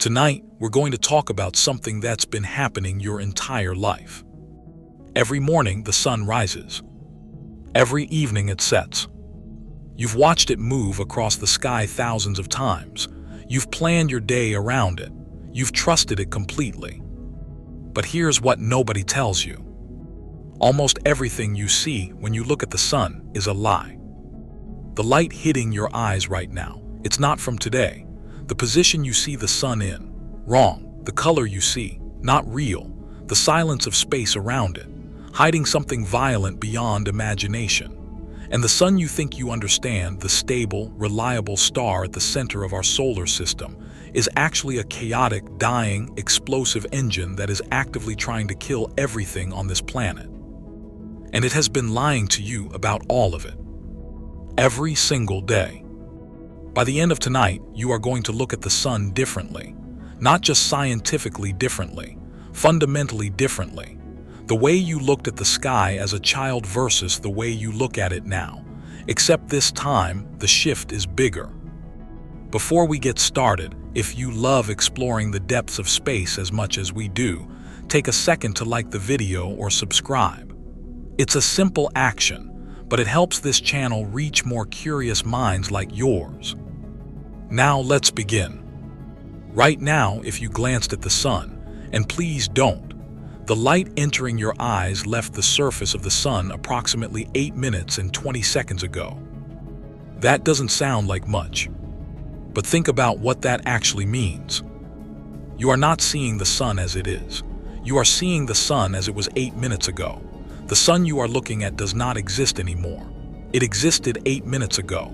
Tonight, we're going to talk about something that's been happening your entire life. Every morning, the sun rises. Every evening, it sets. You've watched it move across the sky thousands of times. You've planned your day around it. You've trusted it completely. But here's what nobody tells you. Almost everything you see when you look at the sun is a lie. The light hitting your eyes right now, it's not from today. The position you see the sun in, wrong. The color you see, not real. The silence of space around it, hiding something violent beyond imagination. And the sun you think you understand, the stable, reliable star at the center of our solar system, is actually a chaotic, dying, explosive engine that is actively trying to kill everything on this planet. And it has been lying to you about all of it. Every single day. By the end of tonight, you are going to look at the sun differently. Not just scientifically differently, fundamentally differently. The way you looked at the sky as a child versus the way you look at it now. Except this time, the shift is bigger. Before we get started, if you love exploring the depths of space as much as we do, take a second to like the video or subscribe. It's a simple action, but it helps this channel reach more curious minds like yours. Now let's begin. Right now, if you glanced at the sun, and please don't, the light entering your eyes left the surface of the sun approximately 8 minutes and 20 seconds ago. That doesn't sound like much, but think about what that actually means. You are not seeing the sun as it is. You are seeing the sun as it was 8 minutes ago. The sun you are looking at does not exist anymore. It existed 8 minutes ago.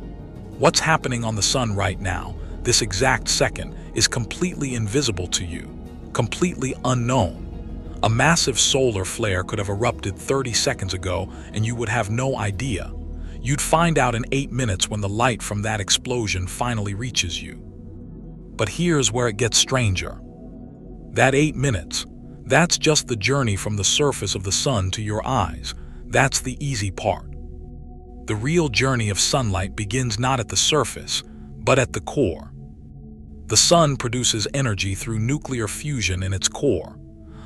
What's happening on the sun right now, this exact second, is completely invisible to you, completely unknown. A massive solar flare could have erupted 30 seconds ago and you would have no idea. You'd find out in 8 minutes when the light from that explosion finally reaches you. But here's where it gets stranger. That 8 minutes, that's just the journey from the surface of the sun to your eyes. That's the easy part. The real journey of sunlight begins not at the surface, but at the core. The sun produces energy through nuclear fusion in its core.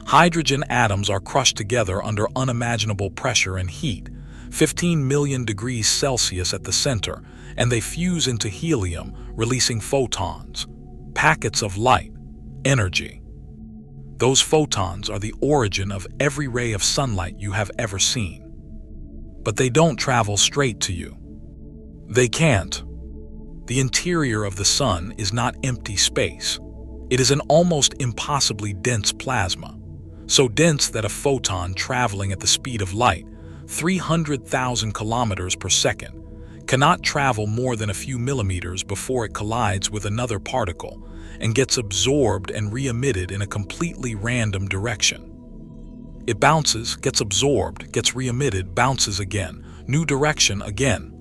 Hydrogen atoms are crushed together under unimaginable pressure and heat, 15 million degrees Celsius at the center, and they fuse into helium, releasing photons, packets of light, energy. Those photons are the origin of every ray of sunlight you have ever seen. But they don't travel straight to you. They can't. The interior of the sun is not empty space. It is an almost impossibly dense plasma. So dense that a photon traveling at the speed of light, 300,000 kilometers per second, cannot travel more than a few millimeters before it collides with another particle and gets absorbed and re-emitted in a completely random direction. It bounces, gets absorbed, gets re-emitted, bounces again, new direction again.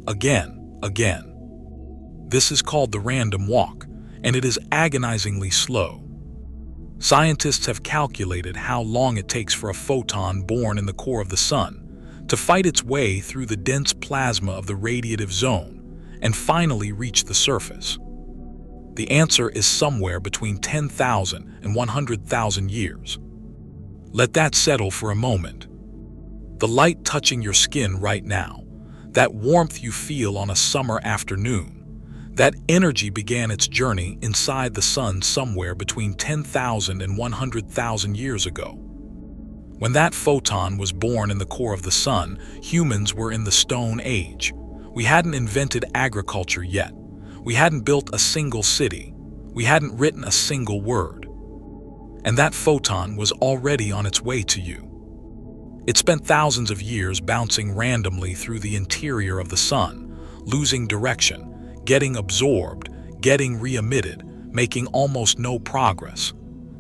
This is called the random walk, and it is agonizingly slow. Scientists have calculated how long it takes for a photon born in the core of the sun to fight its way through the dense plasma of the radiative zone and finally reach the surface. The answer is somewhere between 10,000 and 100,000 years. Let that settle for a moment. The light touching your skin right now, that warmth you feel on a summer afternoon, that energy began its journey inside the sun somewhere between 10,000 and 100,000 years ago. When that photon was born in the core of the sun, humans were in the Stone Age. We hadn't invented agriculture yet. We hadn't built a single city. We hadn't written a single word. And that photon was already on its way to you. It spent thousands of years bouncing randomly through the interior of the sun, losing direction, getting absorbed, getting re-emitted, making almost no progress.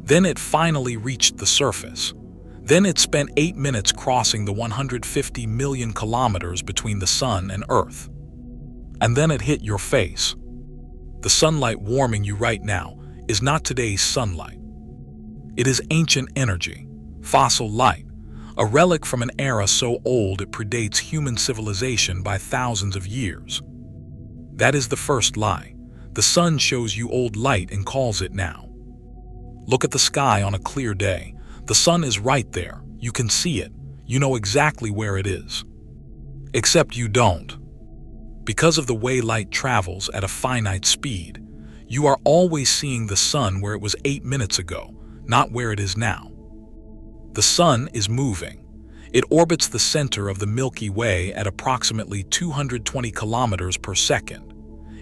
Then it finally reached the surface. Then it spent 8 minutes crossing the 150 million kilometers between the sun and Earth. And then it hit your face. The sunlight warming you right now is not today's sunlight. It is ancient energy, fossil light, a relic from an era so old it predates human civilization by thousands of years. That is the first lie. The sun shows you old light and calls it now. Look at the sky on a clear day. The sun is right there. You can see it. You know exactly where it is. Except you don't. Because of the way light travels at a finite speed, you are always seeing the sun where it was 8 minutes ago, not where it is now. The sun is moving. It orbits the center of the Milky Way at approximately 220 kilometers per second.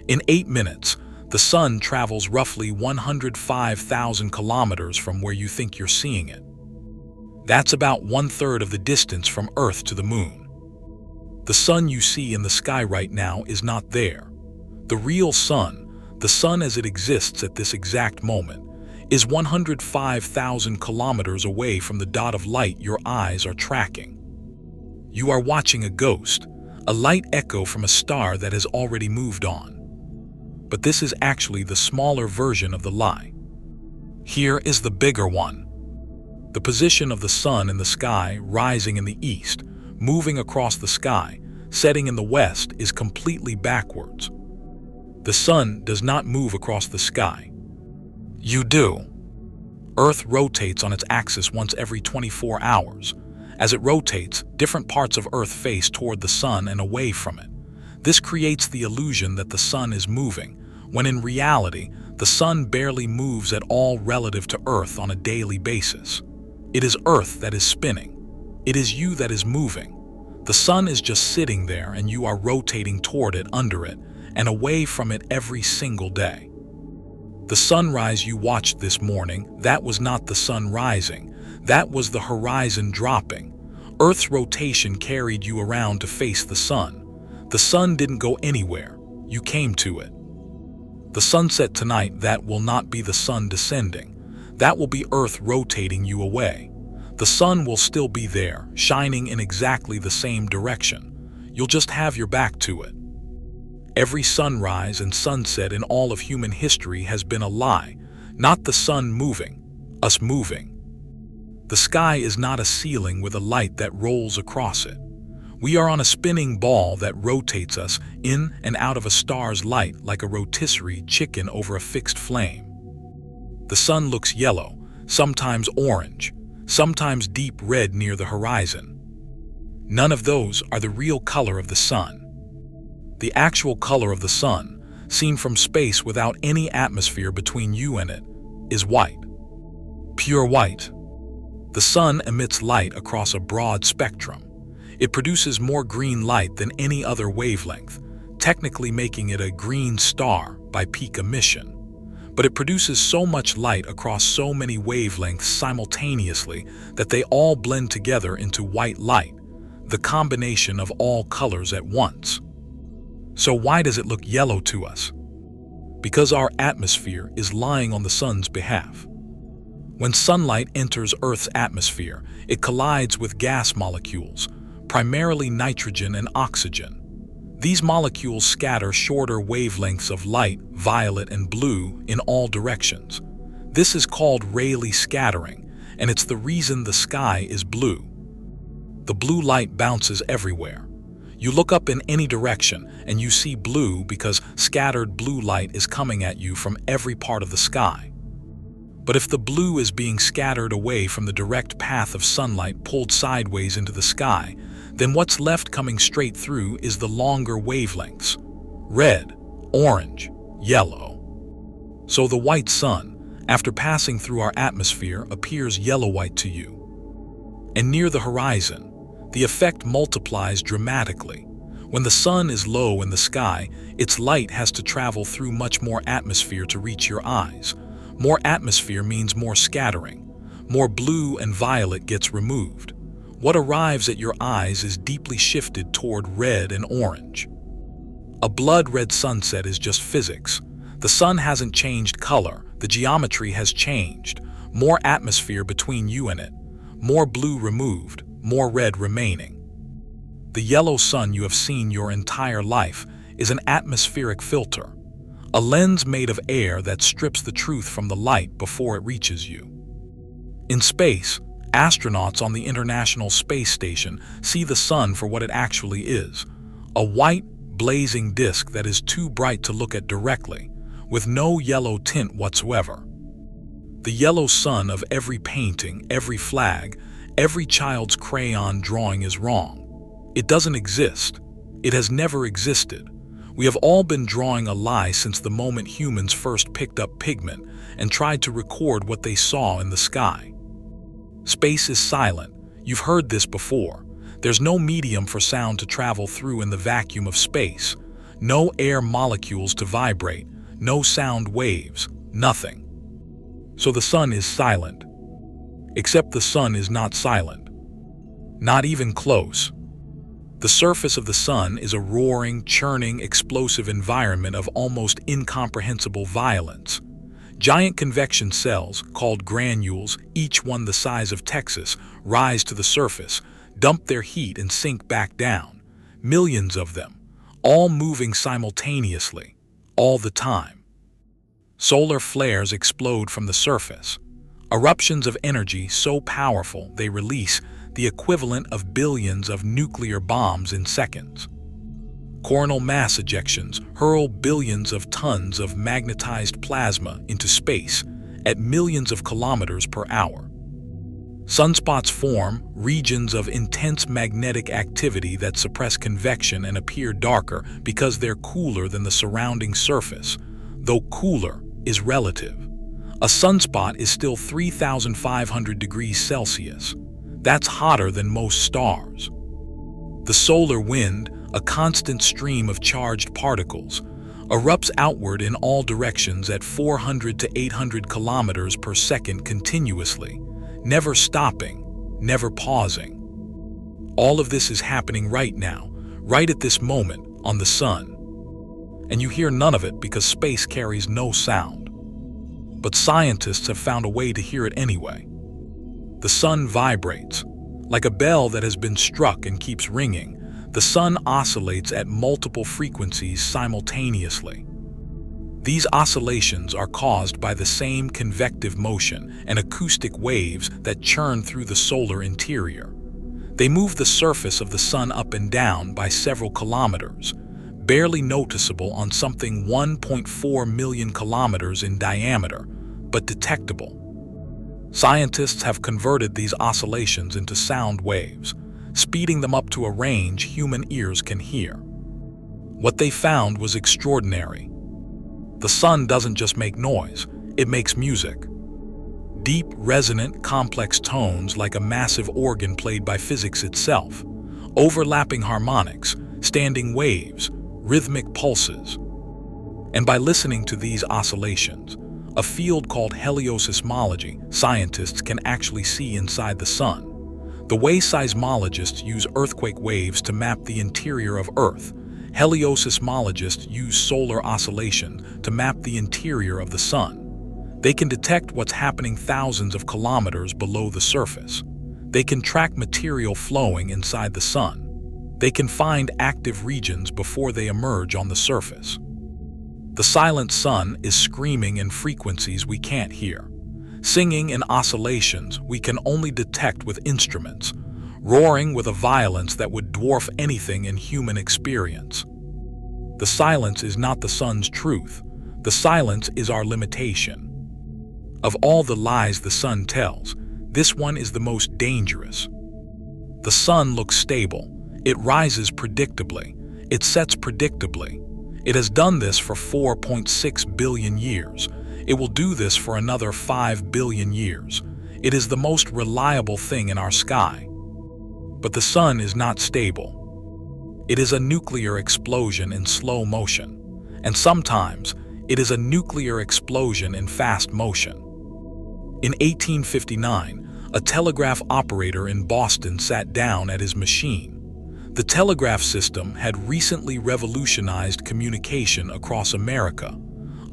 In 8 minutes, the sun travels roughly 105,000 kilometers from where you think you're seeing it. That's about 1/3 of the distance from Earth to the moon. The sun you see in the sky right now is not there. The real sun, the sun as it exists at this exact moment, is 105,000 kilometers away from the dot of light your eyes are tracking. You are watching a ghost, a light echo from a star that has already moved on. But this is actually the smaller version of the lie. Here is the bigger one. The position of the sun in the sky, rising in the east, moving across the sky, setting in the west, is completely backwards. The sun does not move across the sky. You do. Earth rotates on its axis once every 24 hours. As it rotates, different parts of Earth face toward the sun and away from it. This creates the illusion that the sun is moving, when in reality, the sun barely moves at all relative to Earth on a daily basis. It is Earth that is spinning. It is you that is moving. The sun is just sitting there and you are rotating toward it, under it, and away from it every single day. The sunrise you watched this morning, that was not the sun rising. That was the horizon dropping. Earth's rotation carried you around to face the sun. The sun didn't go anywhere. You came to it. The sunset tonight, that will not be the sun descending. That will be Earth rotating you away. The sun will still be there, shining in exactly the same direction. You'll just have your back to it. Every sunrise and sunset in all of human history has been a lie, not the sun moving, us moving. The sky is not a ceiling with a light that rolls across it. We are on a spinning ball that rotates us in and out of a star's light like a rotisserie chicken over a fixed flame. The sun looks yellow, sometimes orange, sometimes deep red near the horizon. None of those are the real color of the sun. The actual color of the sun, seen from space without any atmosphere between you and it, is white. Pure white. The sun emits light across a broad spectrum. It produces more green light than any other wavelength, technically making it a green star by peak emission. But it produces so much light across so many wavelengths simultaneously that they all blend together into white light, the combination of all colors at once. So why does it look yellow to us? Because our atmosphere is lying on the sun's behalf. When sunlight enters Earth's atmosphere, it collides with gas molecules, primarily nitrogen and oxygen. These molecules scatter shorter wavelengths of light, violet and blue, in all directions. This is called Rayleigh scattering, and it's the reason the sky is blue. The blue light bounces everywhere. You look up in any direction and you see blue because scattered blue light is coming at you from every part of the sky. But if the blue is being scattered away from the direct path of sunlight pulled sideways into the sky, then what's left coming straight through is the longer wavelengths: red, orange, yellow. So the white sun, after passing through our atmosphere, appears yellow-white to you. And near the horizon, the effect multiplies dramatically. When the sun is low in the sky, its light has to travel through much more atmosphere to reach your eyes. More atmosphere means more scattering. More blue and violet gets removed. What arrives at your eyes is deeply shifted toward red and orange. A blood-red sunset is just physics. The sun hasn't changed color, the geometry has changed. More atmosphere between you and it. More blue removed, more red remaining. The yellow sun you have seen your entire life is an atmospheric filter, a lens made of air that strips the truth from the light before it reaches you. In space, astronauts on the International Space Station see the sun for what it actually is, a white, blazing disk that is too bright to look at directly, with no yellow tint whatsoever. The yellow sun of every painting, every flag, every child's crayon drawing is wrong. It doesn't exist. It has never existed. We have all been drawing a lie since the moment humans first picked up pigment and tried to record what they saw in the sky. Space is silent. You've heard this before. There's no medium for sound to travel through in the vacuum of space. No air molecules to vibrate. No sound waves. Nothing. So the sun is silent. Except the sun is not silent. Not even close. The surface of the sun is a roaring, churning, explosive environment of almost incomprehensible violence. Giant convection cells, called granules, each one the size of Texas, rise to the surface, dump their heat and sink back down. Millions of them, all moving simultaneously, all the time. Solar flares explode from the surface. Eruptions of energy so powerful they release the equivalent of billions of nuclear bombs in seconds. Coronal mass ejections hurl billions of tons of magnetized plasma into space at millions of kilometers per hour. Sunspots form regions of intense magnetic activity that suppress convection and appear darker because they're cooler than the surrounding surface, though cooler is relative. A sunspot is still 3,500 degrees Celsius. That's hotter than most stars. The solar wind, a constant stream of charged particles, erupts outward in all directions at 400 to 800 kilometers per second continuously, never stopping, never pausing. All of this is happening right now, right at this moment, on the sun. And you hear none of it because space carries no sound. But scientists have found a way to hear it anyway. The sun vibrates. Like a bell that has been struck and keeps ringing, the sun oscillates at multiple frequencies simultaneously. These oscillations are caused by the same convective motion and acoustic waves that churn through the solar interior. They move the surface of the sun up and down by several kilometers, barely noticeable on something 1.4 million kilometers in diameter, but detectable. Scientists have converted these oscillations into sound waves, speeding them up to a range human ears can hear. What they found was extraordinary. The sun doesn't just make noise, it makes music. Deep, resonant, complex tones like a massive organ played by physics itself, overlapping harmonics, standing waves, rhythmic pulses. And by listening to these oscillations, a field called heliosysmology, scientists can actually see inside the sun. The way seismologists use earthquake waves to map the interior of Earth, heliosysmologists use solar oscillation to map the interior of the sun. They can detect what's happening thousands of kilometers below the surface. They can track material flowing inside the sun. They can find active regions before they emerge on the surface. The silent sun is screaming in frequencies we can't hear, singing in oscillations we can only detect with instruments, roaring with a violence that would dwarf anything in human experience. The silence is not the sun's truth. The silence is our limitation. Of all the lies the sun tells, this one is the most dangerous. The sun looks stable. It rises predictably. It sets predictably. It has done this for 4.6 billion years. It will do this for another 5 billion years. It is the most reliable thing in our sky. But the sun is not stable. It is a nuclear explosion in slow motion, and sometimes it is a nuclear explosion in fast motion. In 1859, a telegraph operator in Boston sat down at his machine. The telegraph system had recently revolutionized communication across America.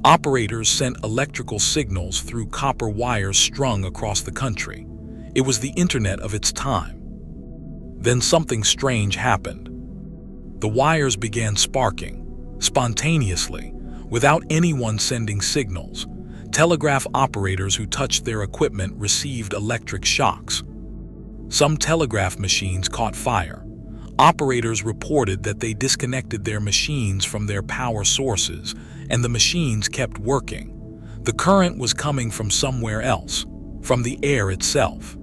Operators sent electrical signals through copper wires strung across the country. It was the internet of its time. Then something strange happened. The wires began sparking, spontaneously, without anyone sending signals. Telegraph operators who touched their equipment received electric shocks. Some telegraph machines caught fire. Operators reported that they disconnected their machines from their power sources, and the machines kept working. The current was coming from somewhere else, from the air itself.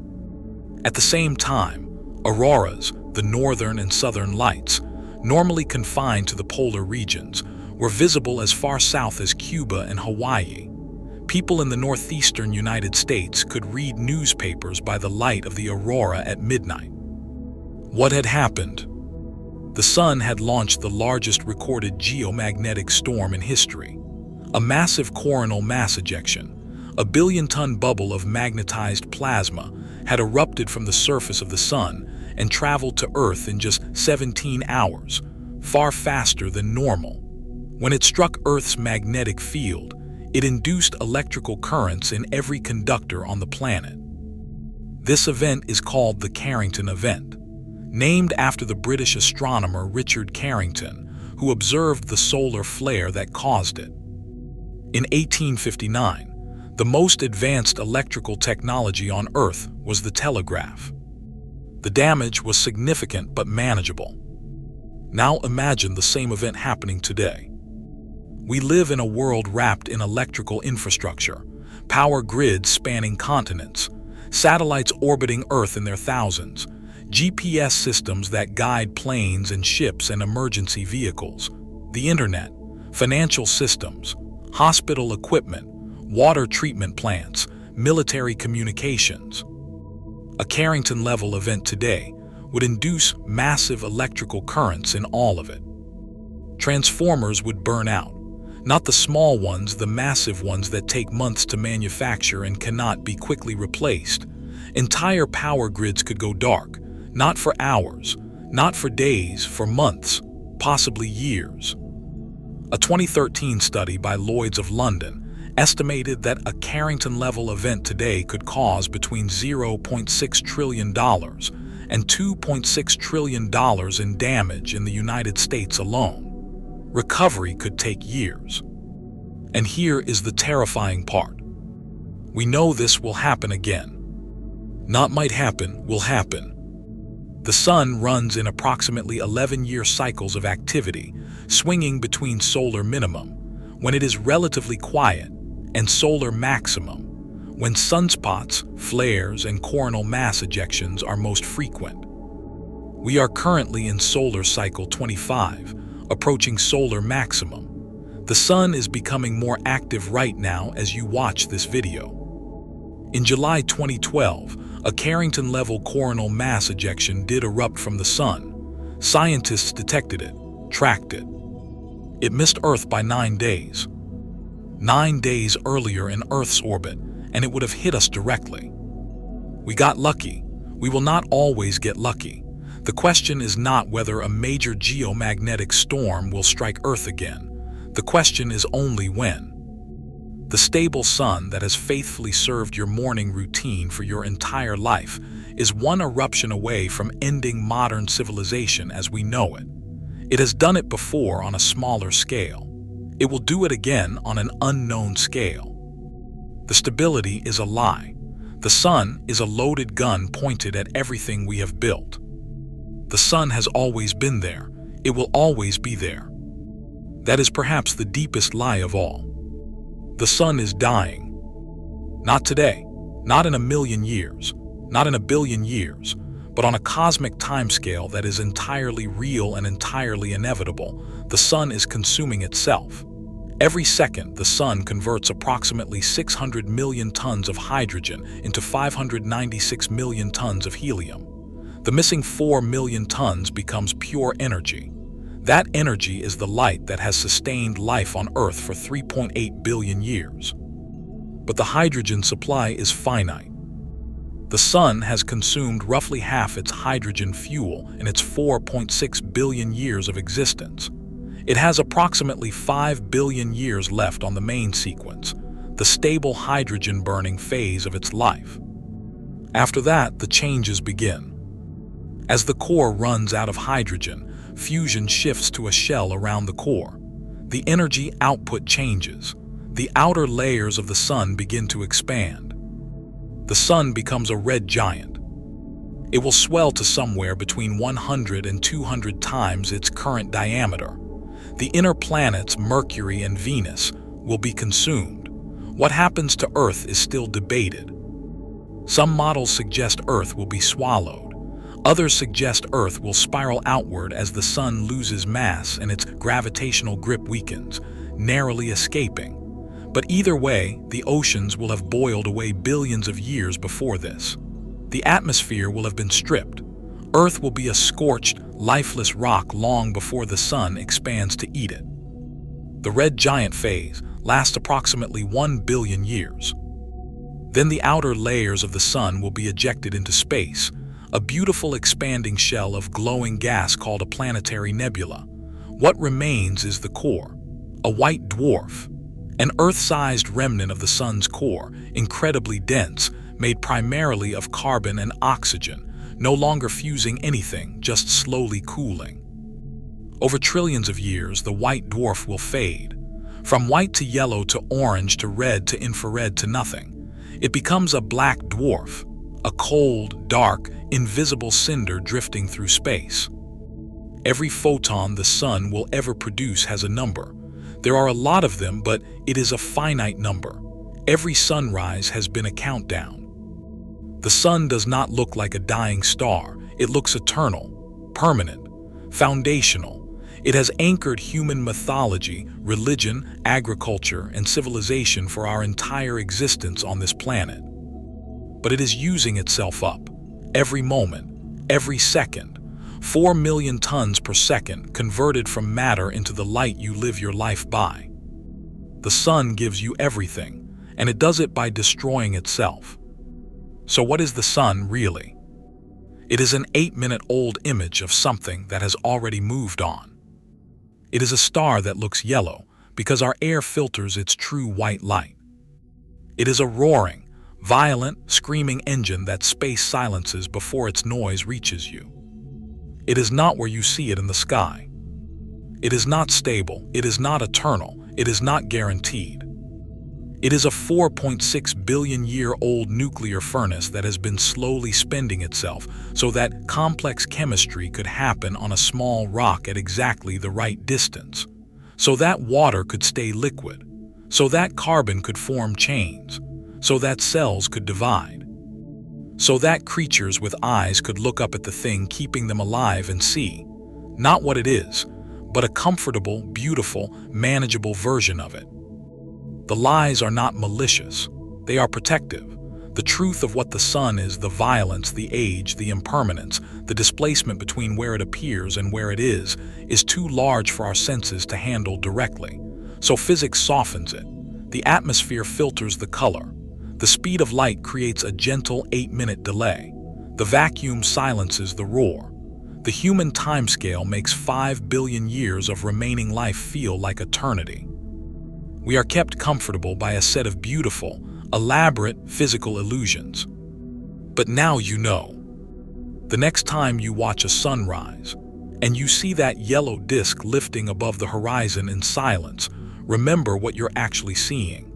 At the same time, auroras, the northern and southern lights, normally confined to the polar regions, were visible as far south as Cuba and Hawaii. People in the northeastern United States could read newspapers by the light of the aurora at midnight. What had happened? The sun had launched the largest recorded geomagnetic storm in history. A massive coronal mass ejection, a billion-ton bubble of magnetized plasma, had erupted from the surface of the sun and traveled to Earth in just 17 hours, far faster than normal. When it struck Earth's magnetic field, it induced electrical currents in every conductor on the planet. This event is called the Carrington event, named after the British astronomer Richard Carrington, who observed the solar flare that caused it. In 1859, the most advanced electrical technology on Earth was the telegraph. The damage was significant but manageable. Now imagine the same event happening today. We live in a world wrapped in electrical infrastructure, power grids spanning continents, satellites orbiting Earth in their thousands, GPS systems that guide planes and ships and emergency vehicles, the internet, financial systems, hospital equipment, water treatment plants, military communications. A Carrington-level event today would induce massive electrical currents in all of it. Transformers would burn out, not the small ones, the massive ones that take months to manufacture and cannot be quickly replaced. Entire power grids could go dark, not for hours, not for days, for months, possibly years. A 2013 study by Lloyd's of London estimated that a Carrington-level event today could cause between $0.6 trillion and $2.6 trillion in damage in the United States alone. Recovery could take years. And here is the terrifying part. We know this will happen again. Not might happen, will happen. The sun runs in approximately 11-year cycles of activity, swinging between solar minimum, when it is relatively quiet, and solar maximum, when sunspots, flares, and coronal mass ejections are most frequent. We are currently in solar cycle 25, approaching solar maximum. The sun is becoming more active right now as you watch this video. In July 2012, a Carrington-level coronal mass ejection did erupt from the sun. Scientists detected it, tracked it. It missed Earth by 9 days. 9 days earlier in Earth's orbit, and it would have hit us directly. We got lucky. We will not always get lucky. The question is not whether a major geomagnetic storm will strike Earth again. The question is only when. The stable sun that has faithfully served your morning routine for your entire life is one eruption away from ending modern civilization as we know it. It has done it before on a smaller scale. It will do it again on an unknown scale. The stability is a lie. The sun is a loaded gun pointed at everything we have built. The sun has always been there. It will always be there. That is perhaps the deepest lie of all. The sun is dying. Not today, not in a million years, not in a billion years, but on a cosmic timescale that is entirely real and entirely inevitable. The sun is consuming itself. Every second, the sun converts approximately 600 million tons of hydrogen into 596 million tons of helium. The missing 4 million tons becomes pure energy. That energy is the light that has sustained life on Earth for 3.8 billion years. But the hydrogen supply is finite. The sun has consumed roughly half its hydrogen fuel in its 4.6 billion years of existence. It has approximately 5 billion years left on the main sequence, the stable hydrogen-burning phase of its life. After that, the changes begin. As the core runs out of hydrogen, fusion shifts to a shell around the core. The energy output changes. The outer layers of the sun begin to expand. The sun becomes a red giant. It will swell to somewhere between 100 and 200 times its current diameter. The inner planets, Mercury and Venus, will be consumed. What happens to Earth is still debated. Some models suggest Earth will be swallowed. Others suggest Earth will spiral outward as the sun loses mass and its gravitational grip weakens, narrowly escaping. But either way, the oceans will have boiled away billions of years before this. The atmosphere will have been stripped. Earth will be a scorched, lifeless rock long before the sun expands to eat it. The red giant phase lasts approximately 1 billion years. Then the outer layers of the sun will be ejected into space, a beautiful expanding shell of glowing gas called a planetary nebula. What remains is the core, a white dwarf, an Earth-sized remnant of the sun's core, incredibly dense, made primarily of carbon and oxygen, no longer fusing anything, just slowly cooling. Over trillions of years, the white dwarf will fade. From white to yellow to orange to red to infrared to nothing. It becomes a black dwarf, a cold, dark, invisible cinder drifting through space. Every photon the sun will ever produce has a number. There are a lot of them, but it is a finite number. Every sunrise has been a countdown. The sun does not look like a dying star. It looks eternal, permanent, foundational. It has anchored human mythology, religion, agriculture, and civilization for our entire existence on this planet. But it is using itself up. Every moment, every second. 4 million tons per second converted from matter into the light you live your life by. The sun gives you everything, and it does it by destroying itself. So what is the sun really? It is an 8-minute-old image of something that has already moved on. It is a star that looks yellow because our air filters its true white light. It is a roaring, violent, screaming engine that space silences before its noise reaches you. It is not where you see it in the sky. It is not stable, it is not eternal, it is not guaranteed. It is a 4.6 billion-year-old nuclear furnace that has been slowly spending itself so that complex chemistry could happen on a small rock at exactly the right distance, so that water could stay liquid, so that carbon could form chains, so that cells could divide, so that creatures with eyes could look up at the thing keeping them alive and see, not what it is, but a comfortable, beautiful, manageable version of it. The lies are not malicious, they are protective. The truth of what the sun is, the violence, the age, the impermanence, the displacement between where it appears and where it is too large for our senses to handle directly. So physics softens it. The atmosphere filters the color. The speed of light creates a gentle 8-minute delay. The vacuum silences the roar. The human timescale makes 5 billion years of remaining life feel like eternity. We are kept comfortable by a set of beautiful, elaborate physical illusions. But now you know. The next time you watch a sunrise, and you see that yellow disk lifting above the horizon in silence, remember what you're actually seeing.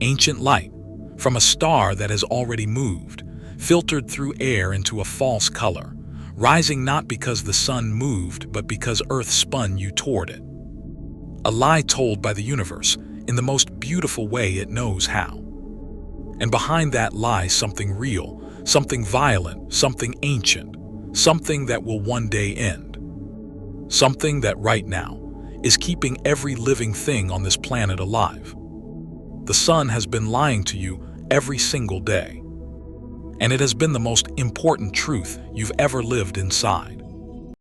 Ancient light, from a star that has already moved, filtered through air into a false color, rising not because the sun moved, but because Earth spun you toward it. A lie told by the universe in the most beautiful way it knows how. And behind that lies something real, something violent, something ancient, something that will one day end. Something that right now is keeping every living thing on this planet alive. The sun has been lying to you every single day. And it has been the most important truth you've ever lived inside.